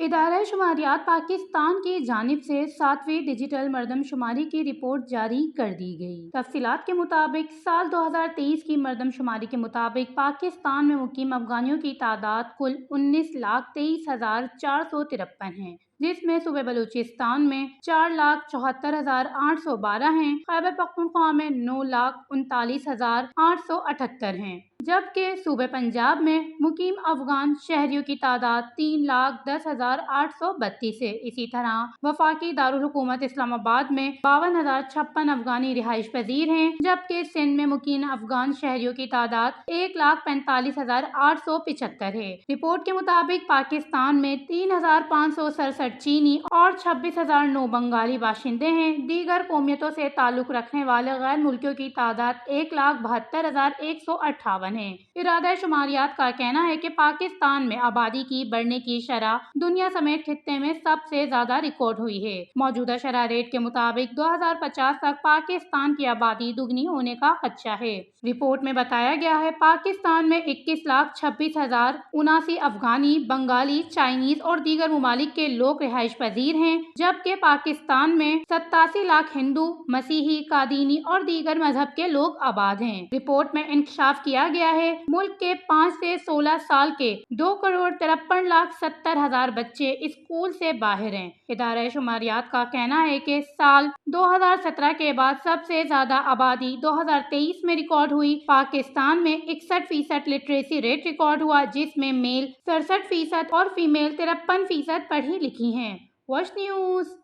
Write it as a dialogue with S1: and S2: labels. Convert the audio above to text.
S1: ادارہ شماریات پاکستان کی جانب سے 7ویں ڈیجیٹل مردم شماری کی رپورٹ جاری کر دی گئی۔ تفصیلات کے مطابق سال 2023 کی مردم شماری کے مطابق پاکستان میں مقیم افغانیوں کی تعداد کل 19,23,453 ہے، جس میں صوبہ بلوچستان میں 4,74,812 ہیں، خیبر پختونخوا میں 9,39,878 ہیں، جبکہ صوبہ پنجاب میں مقیم افغان شہریوں کی تعداد 3,10,832 ہے۔ اسی طرح وفاقی دارالحکومت اسلام آباد میں 52,056 افغانی رہائش پذیر ہیں، جبکہ سندھ میں مقیم افغان شہریوں کی تعداد 1,45,875 ہے۔ رپورٹ کے مطابق پاکستان میں 3,567 چینی اور 26,009 بنگالی باشندے ہیں۔ دیگر قومیتوں سے تعلق رکھنے والے غیر ملکیوں کی تعداد 1,72,158 ہے۔ ادارہ شماریات کا کہنا ہے کہ پاکستان میں آبادی کی بڑھنے کی شرح دنیا سمیت خطے میں سب سے زیادہ ریکارڈ ہوئی ہے۔ موجودہ شرح ریٹ کے مطابق 2050 تک پاکستان کی آبادی دگنی ہونے کا خدشہ ہے۔ رپورٹ میں بتایا گیا ہے پاکستان میں 21,26,079 افغانی، بنگالی، چائنیز اور دیگر ممالک کے لوگ رہائش پذیر ہیں، جبکہ پاکستان میں 87 لاکھ ہندو، مسیحی، قادینی اور دیگر مذہب کے لوگ آباد ہیں۔ رپورٹ میں انکشاف کیا گیا ہے ملک کے 5 سے 16 سال کے 2,53,70,000 بچے اسکول سے باہر ہیں۔ ادارہ شماریات کا کہنا ہے کہ سال 2017 کے بعد سب سے زیادہ آبادی 2023 میں ریکارڈ ہوئی۔ پاکستان میں 61% لٹریسی ریٹ ریکارڈ ہوا، جس میں میل 67% اور فیمیل 53% پڑھی لکھی ہیں۔ Watch news.